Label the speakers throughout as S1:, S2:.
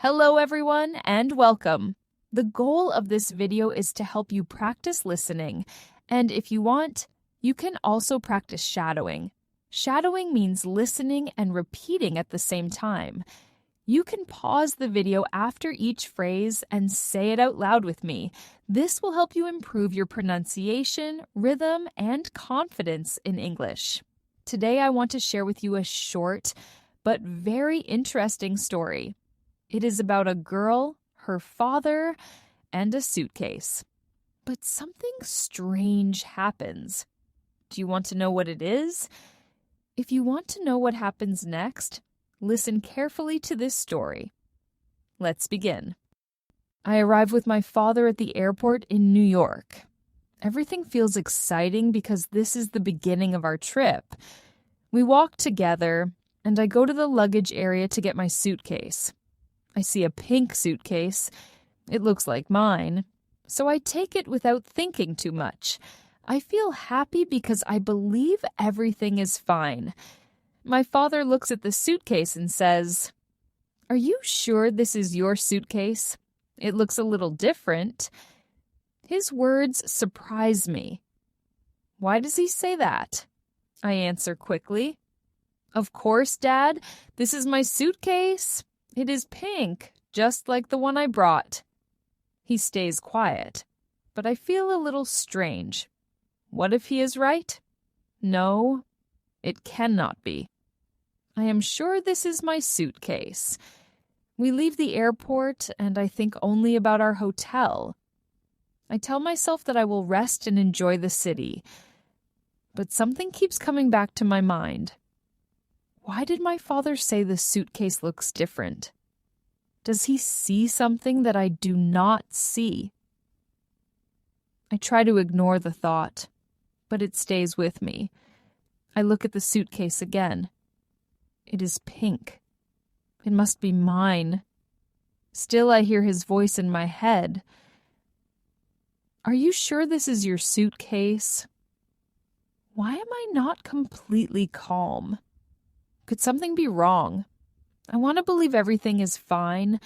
S1: Hello everyone and welcome. The goal of this video is to help you practice listening, and if you want, you can also practice shadowing. Shadowing means listening and repeating at the same time. You can pause the video after each phrase and say it out loud with me. This will help you improve your pronunciation, rhythm, and confidence in English. Today I want to share with you a short but very interesting story. It is about a girl, her father, and a suitcase. But something strange happens. Do you want to know what it is? If you want to know what happens next, listen carefully to this story. Let's begin. I arrive with my father at the airport in New York. Everything feels exciting because this is the beginning of our trip. We walk together, and I go to the luggage area to get my suitcase. I see a pink suitcase. It looks like mine, so I take it without thinking too much. I feel happy because I believe everything is fine. My father looks at the suitcase and says, "Are you sure this is your suitcase? It looks a little different." His words surprise me. "Why does he say that?" I answer quickly. "Of course, Dad. This is my suitcase. It is pink, just like the one I brought." He stays quiet, but I feel a little strange. What if he is right? No, it cannot be. I am sure this is my suitcase. We leave the airport, and I think only about our hotel. I tell myself that I will rest and enjoy the city, but something keeps coming back to my mind. Why did my father say the suitcase looks different? Does he see something that I do not see? I try to ignore the thought, but it stays with me. I look at the suitcase again. It is pink. It must be mine. Still, I hear his voice in my head. "Are you sure this is your suitcase?" Why am I not completely calm? Could something be wrong? I want to believe everything is fine,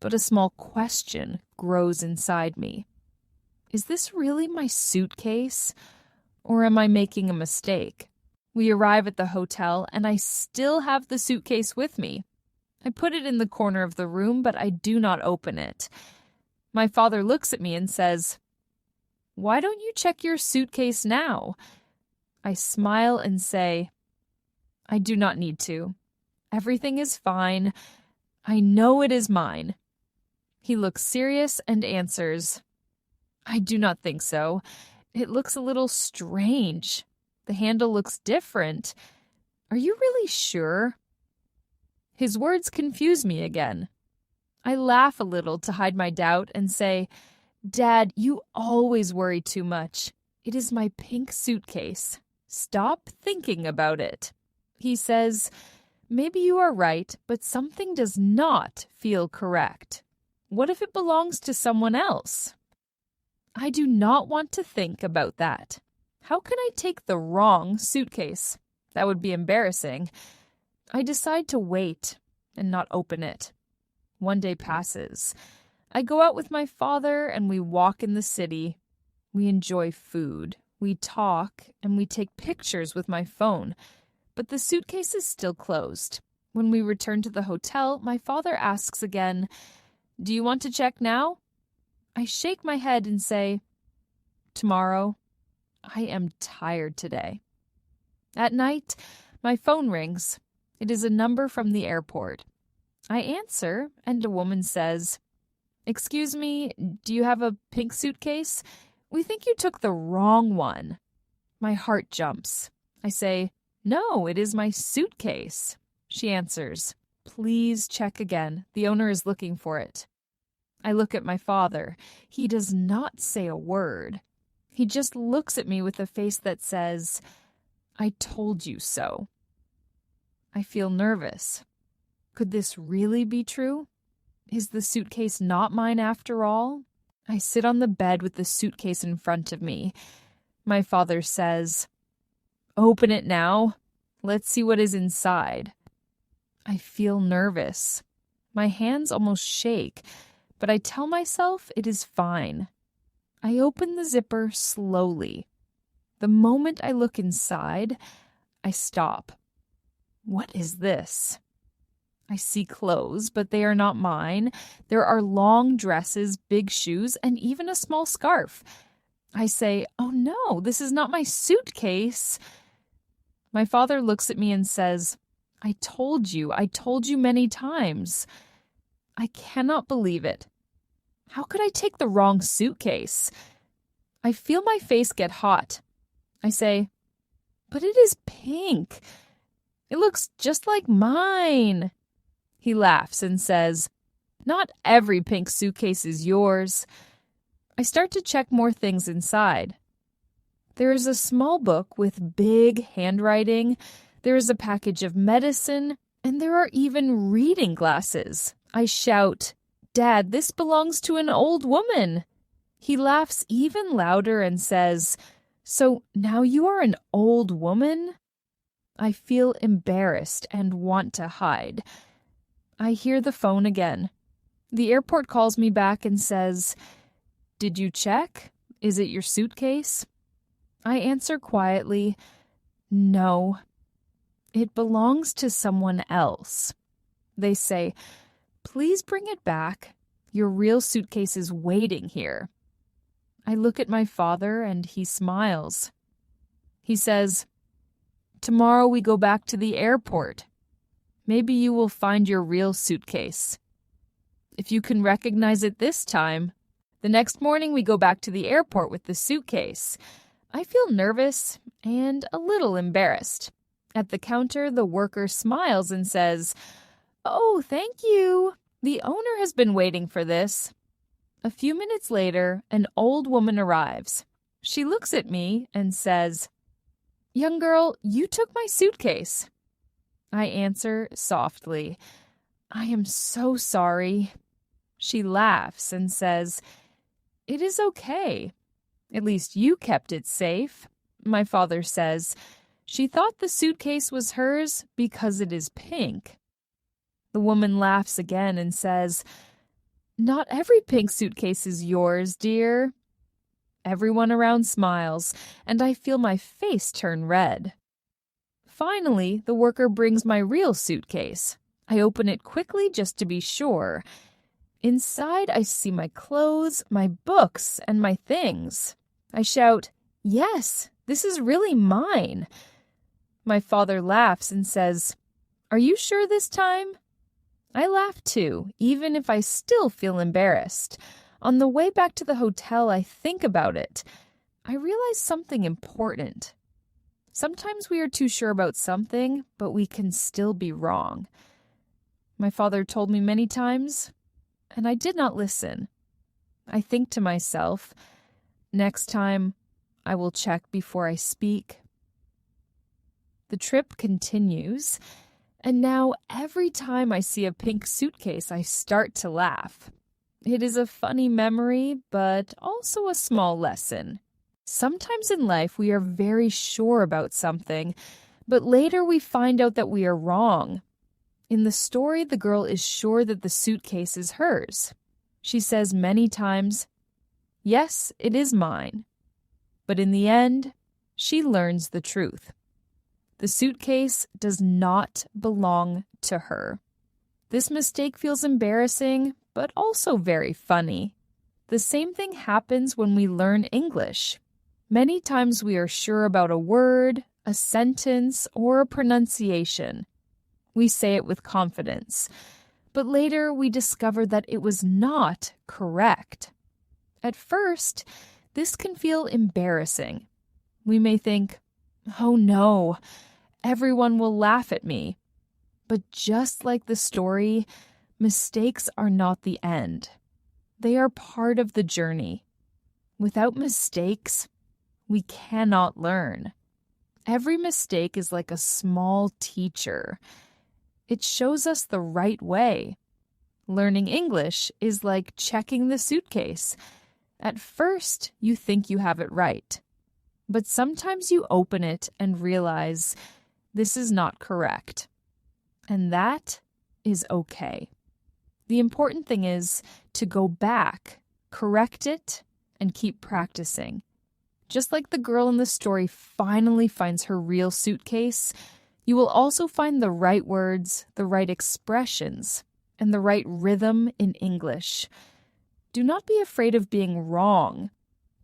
S1: but a small question grows inside me. Is this really my suitcase, or am I making a mistake? We arrive at the hotel, and I still have the suitcase with me. I put it in the corner of the room, but I do not open it. My father looks at me and says, "Why don't you check your suitcase now?" I smile and say, "I do not need to. Everything is fine. I know it is mine." He looks serious and answers, "I do not think so. It looks a little strange. The handle looks different. Are you really sure?" His words confuse me again. I laugh a little to hide my doubt and say, "Dad, you always worry too much. It is my pink suitcase. Stop thinking about it." He says, "Maybe you are right, but something does not feel correct. What if it belongs to someone else?" I do not want to think about that. How can I take the wrong suitcase? That would be embarrassing. I decide to wait and not open it. One day passes. I go out with my father and we walk in the city. We enjoy food, we talk, and we take pictures with my phone. But the suitcase is still closed. When we return to the hotel, my father asks again, "Do you want to check now?" I shake my head and say, "Tomorrow. I am tired today." At night, my phone rings. It is a number from the airport. I answer, and a woman says, "Excuse me, do you have a pink suitcase? We think you took the wrong one." My heart jumps. I say, "No, it is my suitcase." She answers, "Please check again. The owner is looking for it." I look at my father. He does not say a word. He just looks at me with a face that says, "I told you so." I feel nervous. Could this really be true? Is the suitcase not mine after all? I sit on the bed with the suitcase in front of me. My father says, "Open it now. Let's see what is inside." I feel nervous. My hands almost shake, but I tell myself it is fine. I open the zipper slowly. The moment I look inside, I stop. What is this? I see clothes, but they are not mine. There are long dresses, big shoes, and even a small scarf. I say, "Oh no, this is not my suitcase." My father looks at me and says, I told you many times." I cannot believe it. How could I take the wrong suitcase? I feel my face get hot. I say, "But it is pink. It looks just like mine." He laughs and says, "Not every pink suitcase is yours." I start to check more things inside. There is a small book with big handwriting. There is a package of medicine, and there are even reading glasses. I shout, "Dad, this belongs to an old woman." He laughs even louder and says, "So now you are an old woman?" I feel embarrassed and want to hide. I hear the phone again. The airport calls me back and says, "Did you check? Is it your suitcase?" I answer quietly, "No, it belongs to someone else." They say, "Please bring it back. Your real suitcase is waiting here." I look at my father and he smiles. He says, "Tomorrow we go back to the airport. Maybe you will find your real suitcase. If you can recognize it this time." The next morning we go back to the airport with the suitcase. I feel nervous and a little embarrassed. At the counter, the worker smiles and says, "Oh, thank you. The owner has been waiting for this." A few minutes later, an old woman arrives. She looks at me and says, "Young girl, you took my suitcase." I answer softly, "I am so sorry." She laughs and says, "It is okay. At least you kept it safe." My father says, "She thought the suitcase was hers because it is pink." The woman laughs again and says, "Not every pink suitcase is yours, dear." Everyone around smiles, and I feel my face turn red. Finally, the worker brings my real suitcase. I open it quickly just to be sure. Inside, I see my clothes, my books, and my things. I shout, "Yes, this is really mine." My father laughs and says, "Are you sure this time?" I laugh too, even if I still feel embarrassed. On the way back to the hotel, I think about it. I realize something important. Sometimes we are too sure about something, but we can still be wrong. My father told me many times, and I did not listen. I think to myself, next time I will check before I speak. The trip continues, and now every time I see a pink suitcase, I start to laugh. It is a funny memory, but also a small lesson. Sometimes in life we are very sure about something, but later we find out that we are wrong. In the story, the girl is sure that the suitcase is hers. She says many times, "Yes, it is mine." But in the end, she learns the truth. The suitcase does not belong to her. This mistake feels embarrassing, but also very funny. The same thing happens when we learn English. Many times we are sure about a word, a sentence, or a pronunciation. We say it with confidence, but later we discover that it was not correct. At first, this can feel embarrassing. We may think, "Oh no, everyone will laugh at me." But just like the story, mistakes are not the end. They are part of the journey. Without mistakes, we cannot learn. Every mistake is like a small teacher. It shows us the right way. Learning English is like checking the suitcase. At first, you think you have it right. But sometimes you open it and realize this is not correct. And that is okay. The important thing is to go back, correct it, and keep practicing. Just like the girl in the story finally finds her real suitcase, you will also find the right words, the right expressions, and the right rhythm in English. Do not be afraid of being wrong.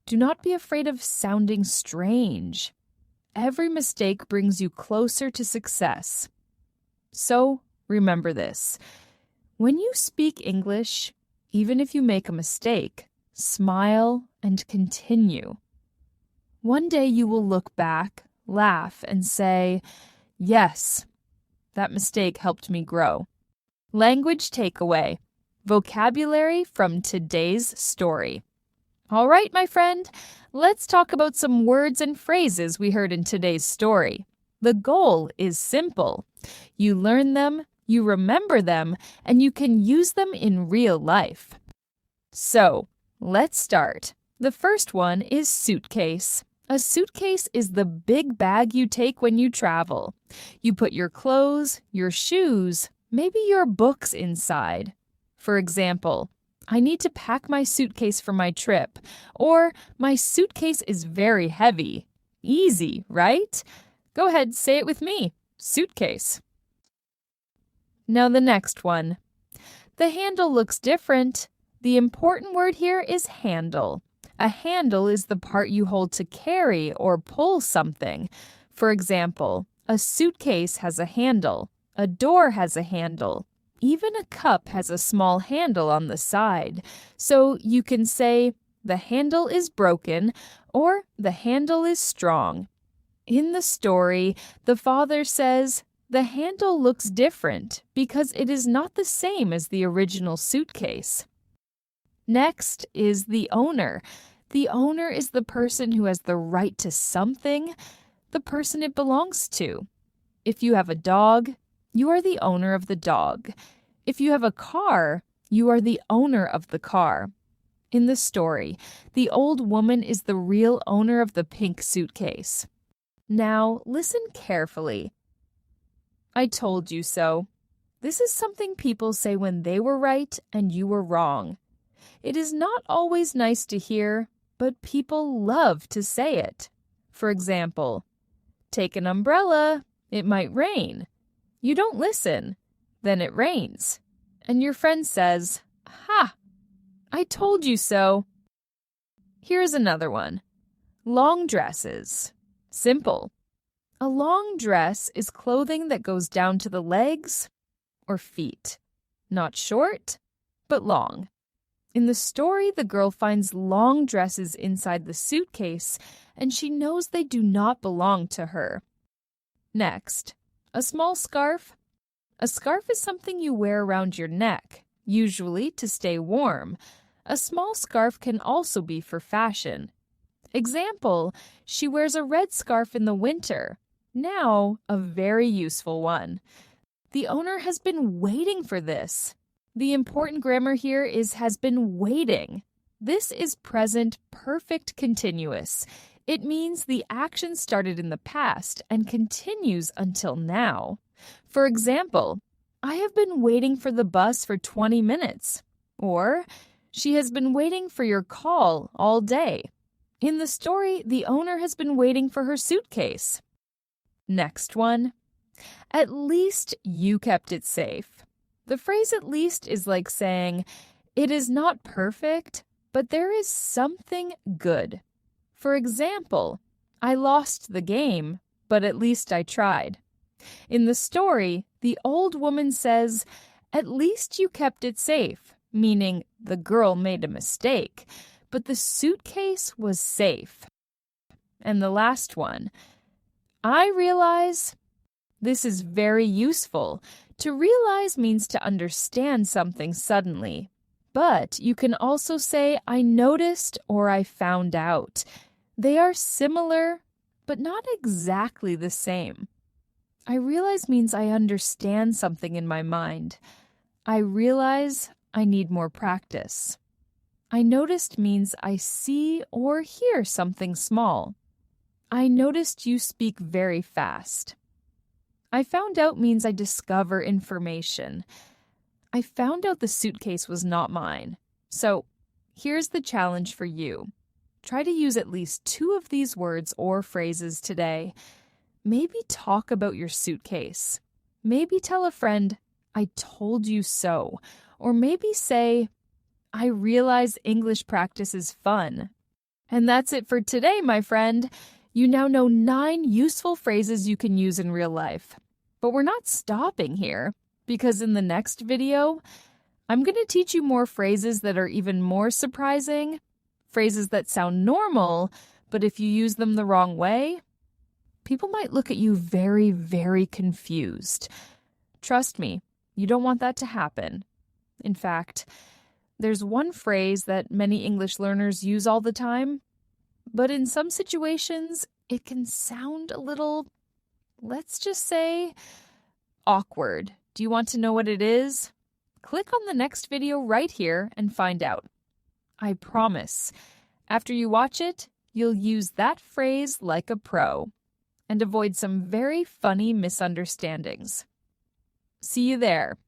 S1: Do not be afraid of sounding strange. Every mistake brings you closer to success. So, remember this. When you speak English, even if you make a mistake, smile and continue. One day you will look back, laugh, and say, "Yes, that mistake helped me grow." Language takeaway. Vocabulary from today's story. All right, my friend, let's talk about some words and phrases we heard in today's story. The goal is simple. You learn them, you remember them, and you can use them in real life. So, let's start. The first one is suitcase. A suitcase is the big bag you take when you travel. You put your clothes, your shoes, maybe your books inside. For example, I need to pack my suitcase for my trip, or my suitcase is very heavy. Easy, right? Go ahead, say it with me. Suitcase. Now the next one. The handle looks different. The important word here is handle. A handle is the part you hold to carry or pull something. For example, a suitcase has a handle. A door has a handle. Even a cup has a small handle on the side. So you can say, the handle is broken, or the handle is strong. In the story, the father says, the handle looks different because it is not the same as the original suitcase. Next is the owner. The owner is the person who has the right to something, the person it belongs to. If you have a dog, you are the owner of the dog. If you have a car, you are the owner of the car. In the story, the old woman is the real owner of the pink suitcase. Now, listen carefully. I told you so. This is something people say when they were right and you were wrong. It is not always nice to hear, but people love to say it. For example, take an umbrella, it might rain. You don't listen, then it rains. And your friend says, "Ha! I told you so." Here's another one. Long dresses. Simple. A long dress is clothing that goes down to the legs or feet. Not short, but long. In the story, the girl finds long dresses inside the suitcase, and she knows they do not belong to her. Next, a small scarf. A scarf is something you wear around your neck, usually to stay warm. A small scarf can also be for fashion. Example, she wears a red scarf in the winter. Now, a very useful one. The owner has been waiting for this. The important grammar here is has been waiting. This is present perfect continuous. It means the action started in the past and continues until now. For example, I have been waiting for the bus for 20 minutes. Or, she has been waiting for your call all day. In the story, the owner has been waiting for her suitcase. Next one. At least you kept it safe. The phrase "at least" is like saying, it is not perfect, but there is something good. For example, I lost the game, but at least I tried. In the story, the old woman says, "At least you kept it safe," meaning the girl made a mistake, but the suitcase was safe. And the last one. I realize. This is very useful. To realize means to understand something suddenly. But you can also say, I noticed or I found out. They are similar, but not exactly the same. I realize means I understand something in my mind. I realize I need more practice. I noticed means I see or hear something small. I noticed you speak very fast. I found out means I discover information. I found out the suitcase was not mine. So here's the challenge for you. Try to use at least 2 of these words or phrases today. Maybe talk about your suitcase. Maybe tell a friend, "I told you so." Or maybe say, "I realize English practice is fun." And that's it for today, my friend. You now know 9 useful phrases you can use in real life. But we're not stopping here, because in the next video, I'm going to teach you more phrases that are even more surprising, phrases that sound normal, but if you use them the wrong way, people might look at you very, very confused. Trust me, you don't want that to happen. In fact, there's one phrase that many English learners use all the time, but in some situations, it can sound a little, let's just say, awkward. Do you want to know what it is? Click on the next video right here and find out. I promise, after you watch it, you'll use that phrase like a pro and avoid some very funny misunderstandings. See you there.